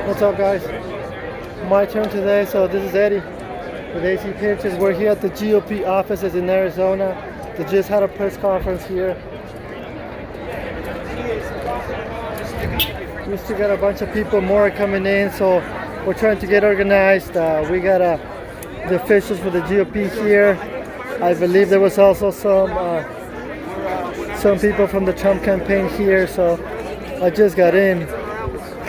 What's up, guys? My turn today. So this is Eddie with AC Pictures. We're here at the GOP offices in Arizona. They just had a press conference here. We still got a bunch of people more coming in, so we're trying to get organized. We got the officials for the GOP here. I believe there was also some people from the Trump campaign here, so I just got in.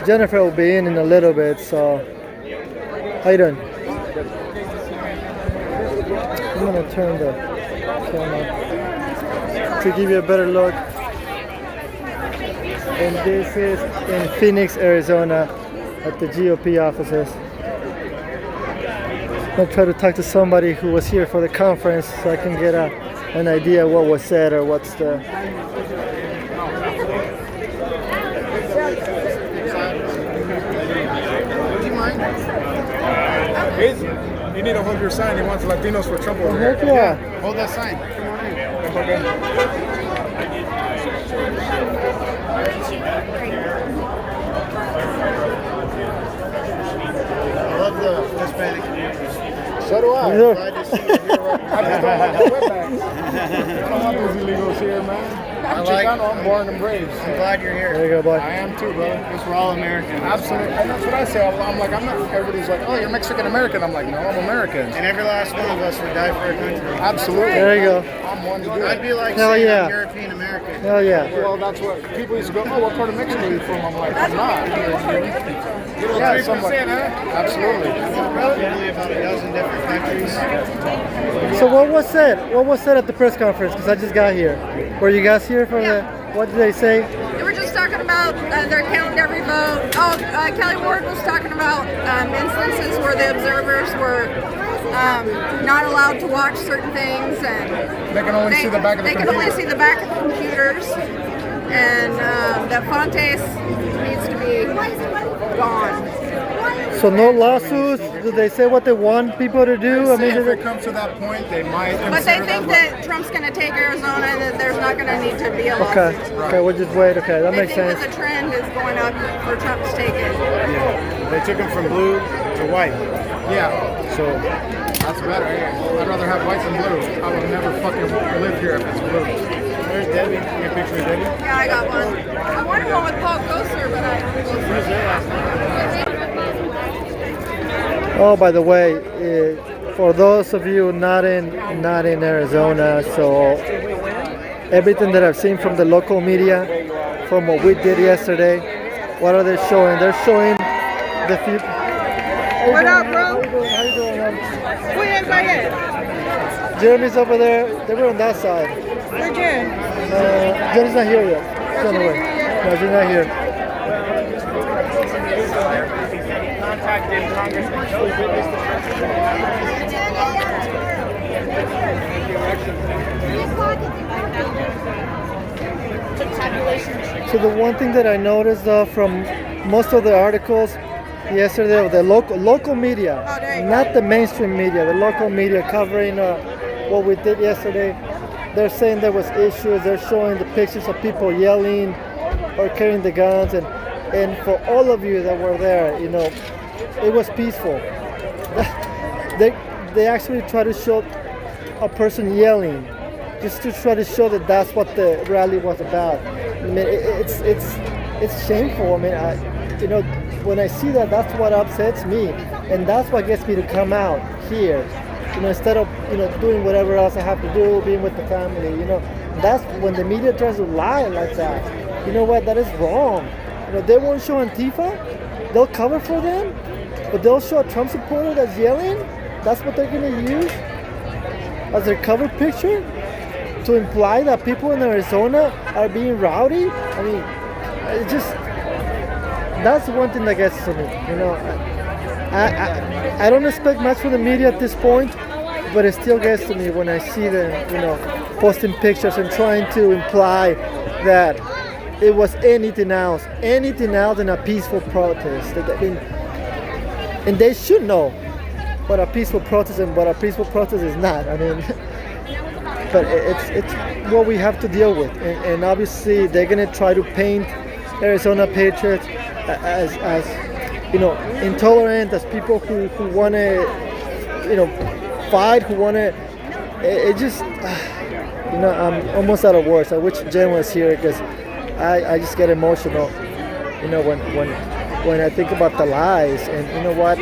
Jennifer will be in a little bit, so how you doing? I'm gonna turn the camera to give you a better look. And this is in Phoenix, Arizona, at the GOP offices. I'm gonna try to talk to somebody who was here for the conference so I can get an idea what was said or what's the. You need to hold your sign. He wants Latinos for Trump over here. Yeah. Hold that sign. Come on in. I love the Hispanic community. So do I. Yeah. Glad to see you here. I just don't like the wetbacks. I don't want these illegals here, man. I'm born and raised. I'm glad you're here. There you go, boy. I am too, bro. Because we're all Americans. Absolutely. And that's what I say. I'm like, I'm not, everybody's like, oh, you're Mexican American. I'm like, no, I'm American. And every last one of us would die for our country. Absolutely. There you go. I'm one to do I'd it. be like Hell saying yeah. I'm European American. Hell yeah. Well, that's what people used to go, oh, what part of Mexico are you from? I'm like, I'm not. Yeah, so I'm like, absolutely. Probably about a dozen different countries. So what was said? What was said at the press conference? Because I just got here. Were you guys here for the? What did they say? They were just talking about they're counting every vote. Oh, Kelly Ward was talking about instances where the observers were not allowed to watch certain things, and They can only see the back of the they can computer. only see the back of the computers, and that Fontes needs to be gone. So no lawsuits? Did they say what they want people to do? I mean, If it comes to that point, they might. But they consider think that Trump's going to take Arizona, and that there's not going to need to be a lawsuit. okay, okay, we'll just wait. Okay, that They makes think sense. that the trend is going up for Trump to take it. Yeah. They took him from blue to white. Yeah, So that's better. I'd rather have white than blue. I would never fucking live here if it's blue. there's Debbie. Your picture of Debbie. Yeah, I got one. I wanted one with Paul Kosler, but I. Oh, by the way, for those of you not in Arizona, so everything that I've seen from the local media, from what we did yesterday, what are they showing? They're showing the few. What up, bro? How you doing, man? Who is that? Jeremy's over there. They were on that side. Where Jen? Jenny's not here yet. She's on the way. No, she's not here. So the one thing that I noticed from most of the articles yesterday of the local media, not the mainstream media, the local media covering what we did yesterday, they're saying there was issues. They're showing the pictures of people yelling or carrying the guns, and for all of you that were there, you know, it was peaceful. They actually try to show a person yelling, just to try to show that that's what the rally was about. I mean, it's shameful. I mean, you know, when I see that, that's what upsets me, and that's what gets me to come out here. You know, instead of, you know, doing whatever else I have to do, being with the family. You know, that's when the media tries to lie like that. You know what? That is wrong. You know, they won't show Antifa. They'll cover for them, but they'll show a Trump supporter that's yelling. That's what they're gonna use as their cover picture to imply that people in Arizona are being rowdy. I mean, it just, that's one thing that gets to me. You know, I don't expect much from the media at this point, but it still gets to me when I see them, you know, posting pictures and trying to imply that it was anything else than a peaceful protest. I mean, and they should know what a peaceful protest and what a peaceful protest is not. I mean, but it's what we have to deal with, and obviously they're gonna try to paint Arizona Patriots as intolerant, as people who want to fight, who want to. It just I'm almost out of words. I wish Jen was here because I just get emotional, when I think about the lies. And you know what?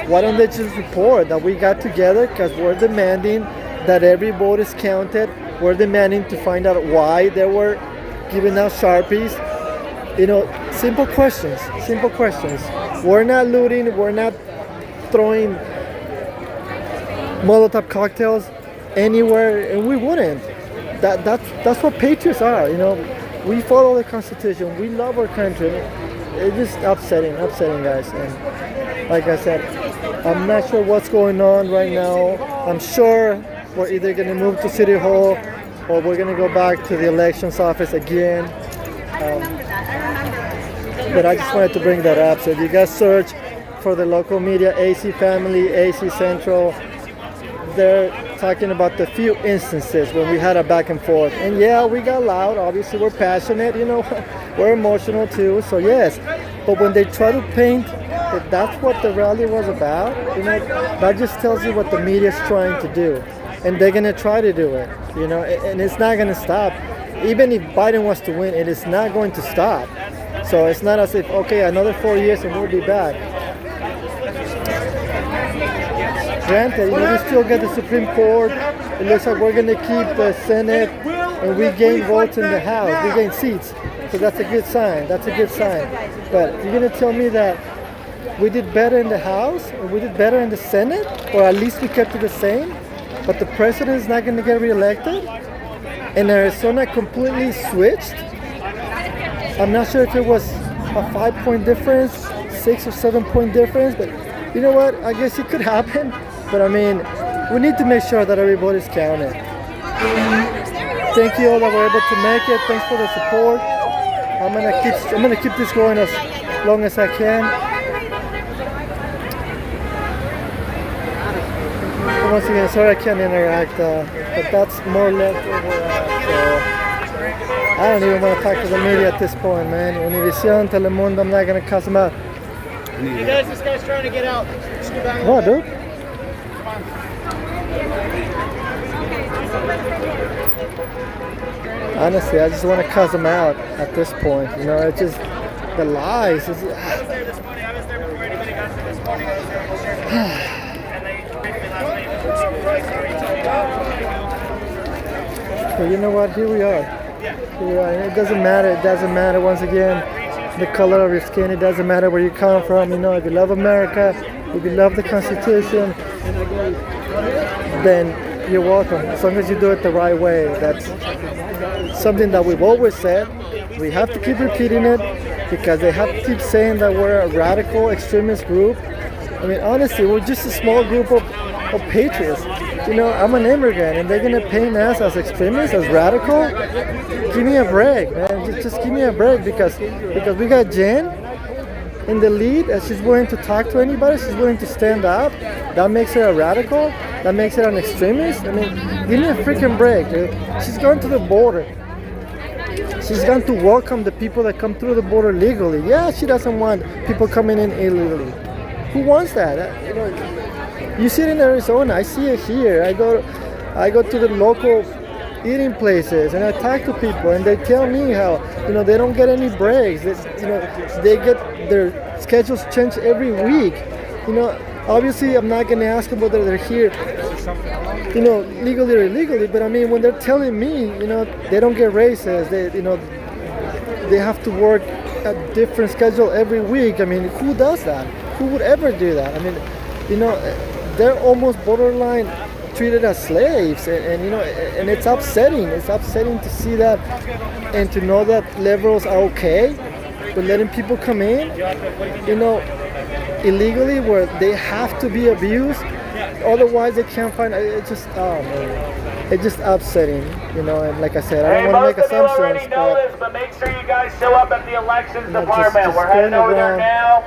Why don't they just report that we got together because we're demanding that every vote is counted. We're demanding to find out why they were giving out Sharpies. Simple questions. We're not looting. We're not throwing Molotov cocktails anywhere, and we wouldn't. That's what patriots are. We follow the Constitution. We love our country. It's just upsetting, guys. And like I said, I'm not sure what's going on right now. I'm sure we're either going to move to City Hall or we're going to go back to the elections office again. But I just wanted to bring that up. So if you guys search for the local media, AC Family, AC Central, they're talking about the few instances when we had a back and forth. And yeah, we got loud. Obviously, we're passionate. We're emotional too. So yes, but when they try to paint that that's what the rally was about, that just tells you what the media is trying to do, and they're gonna try to do it. And it's not gonna stop. Even if Biden wants to win, it is not going to stop. So it's not as if, okay, another 4 years and we'll be back. Granted, we still get the Supreme Court. It looks like we're going to keep the Senate, and we gain votes in the House. We gain seats. So that's a good sign. But you're going to tell me that we did better in the House, and we did better in the Senate, or at least we kept it the same, but the president is not going to get reelected? And Arizona completely switched? I'm not sure if it was a 5-point difference, 6 or 7-point difference, but you know what? I guess it could happen. But I mean, we need to make sure that everybody's counted. Thank you all that were able to make it. Thanks for the support. I'm gonna keep this going as long as I can. And once again, sorry I can't interact, but that's more or less where we're at. So I don't even want to talk to the media at this point, man. Univision, Telemundo, I'm not gonna cuss them out. You guys, this guy's trying to get out. What, dude? Honestly, I just want to cuss them out at this point. It's just the lies. But you know what? Here we are. It doesn't matter. Once again, the color of your skin. It doesn't matter where you come from. If you love America, if you love the Constitution, then you're welcome. As long as you do it the right way. That's something that we've always said. We have to keep repeating it because they have to keep saying that we're a radical extremist group. I mean, honestly, we're just a small group of patriots. I'm an immigrant and they're going to paint us as extremists, as radical. Give me a break, man. Just give me a break because we got Jen in the lead, and she's willing to talk to anybody. She's willing to stand up. That makes her a radical. That makes her an extremist. I mean, give me a freaking break, dude. She's gone to the border. She's gone to welcome the people that come through the border legally. Yeah, she doesn't want people coming in illegally. Who wants that? You see it in Arizona. I see it here. I go to the local eating places and I talk to people and they tell me how they don't get any breaks. They get their schedules changed every week. Obviously I'm not gonna ask them whether they're here legally or illegally, but I mean when they're telling me they don't get raises, they have to work a different schedule every week. I mean, who does that? Who would ever do that? I mean, they're almost borderline treated as slaves, and it's upsetting. It's upsetting to see that and to know that liberals are okay with letting people come in, illegally, where they have to be abused otherwise they can't find. It's just oh man, it's just upsetting, you know. And like I said, I don't want to make assumptions, already know but this, but make sure you guys show up at the elections You know, department. just We're heading going over there around now.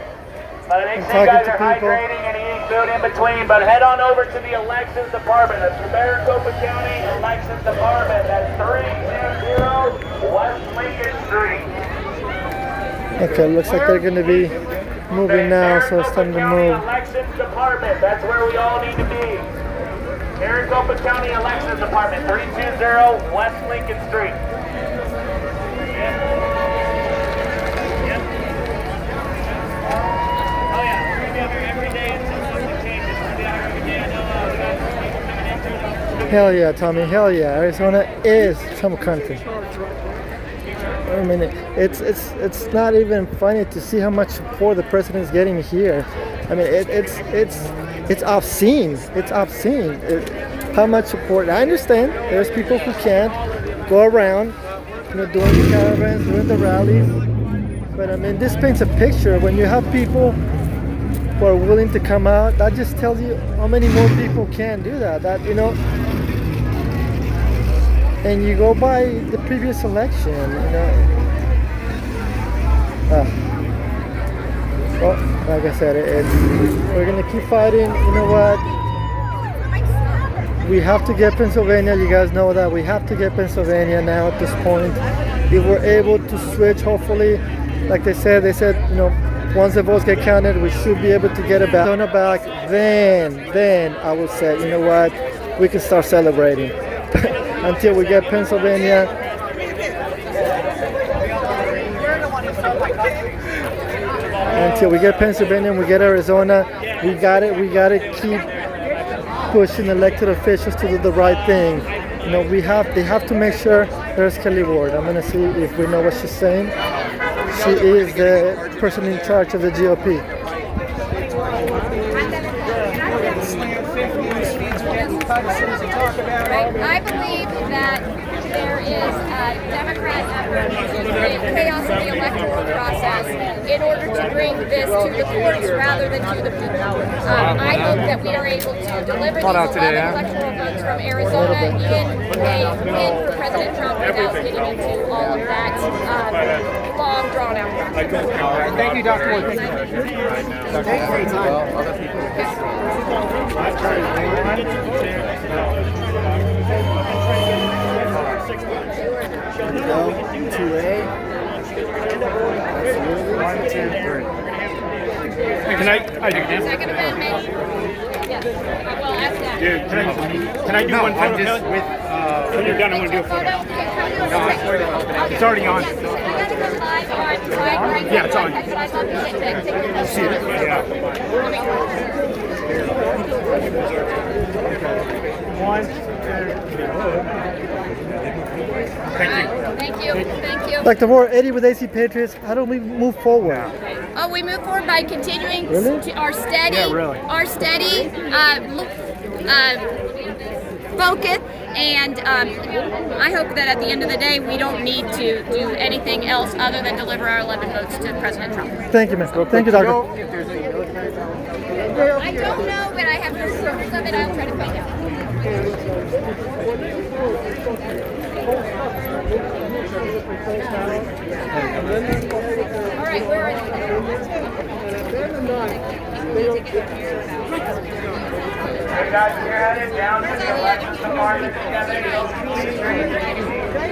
But make and sure you guys talking are to people. hydrating and eating food in between. But head on over to the elections department. That's the Maricopa County Elections Department. That's 300 West Lincoln Street. okay, looks like they're going to be moving now, so it's time to move. Elections Department. That's where we all need to be. Maricopa County Elections Department, 320 West Lincoln Street. Oh yeah, we're gonna be out here every day until something changes. We'll be out here every day. I know we got some people coming into it. Hell yeah, Tommy. Hell yeah. Arizona is Trump country. I mean, it's not even funny to see how much support the president is getting here. I mean, it's obscene. It's obscene. How much support? I understand. There's people who can't go around, you know, doing the caravans, doing the rallies. But I mean, this paints a picture. When you have people who are willing to come out, that just tells you how many more people can do that. That, you know. And you go by the previous election, you know. Well, like I said, we're gonna keep fighting. You know what? We have to get Pennsylvania. You guys know that we have to get Pennsylvania now at this point. If we're able to switch, hopefully, like they said, you know, once the votes get counted, we should be able to get it back. On the back, then I will say, you know what? We can start celebrating. Until we get Pennsylvania. Until we get Pennsylvania and we get Arizona, we got it. We got to keep pushing elected officials to do the right thing. You know, they have to make sure. There's Kelly Ward. I'm gonna see if we know what she's saying. She is the person in charge of the GOP. I believe that there is a Democrat effort to create chaos in the electoral process in order to bring this to the courts rather than to the people. I hope that we are able to deliver these 11 electoral votes from Arizona in a win for President Trump without getting into all of that long, drawn-out process. Thank you, Dr. Ward. Thank you. Go 2A. 1, 2, 3. Can I do Second Amendment. Yes. Well, ask that. Dude, can I do one photo? I'm just with. When you're done, I want to do a photo. It's already on. Yeah, it's on. See it. Yeah. One, Thank you. Dr. Moore, Eddie with AC Patriots, how do we move forward? Oh, we move forward by continuing Really? to our steady, focus, and I hope that at the end of the day we don't need to do anything else other than deliver our 11 votes to President Trump. Thank you, man. Thank you, Doctor. I don't know, but I have no source of it. I'll try to find out. All right, where are Hey guys, you're headed down to the elections department together.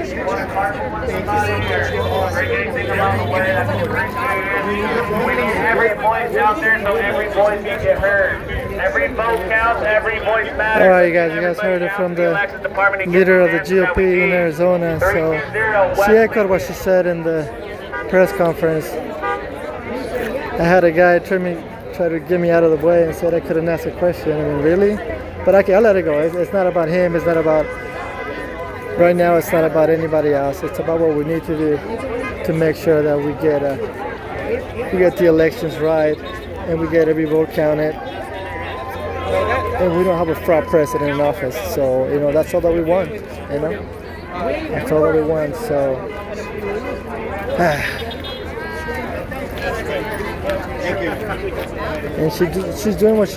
You want to carpool with somebody or bring anything along the way, that's appreciated. We need every voice out there so every voice can get heard. Every vote counts, every voice matters. All right, you guys heard it from the leader of the GOP in Arizona. So she echoed what she said in the press conference. I had a guy try to get me out of the way and said I couldn't ask a question. I mean, really? But okay, I'll let it go. It's not about him. It's not about, right now it's not about anybody else. It's about what we need to do to make sure that we get the elections right and we get every vote counted. And we don't have a fraud president in office. So, you know, that's all that we want, you know? That's all that we want, so. And she's doing what she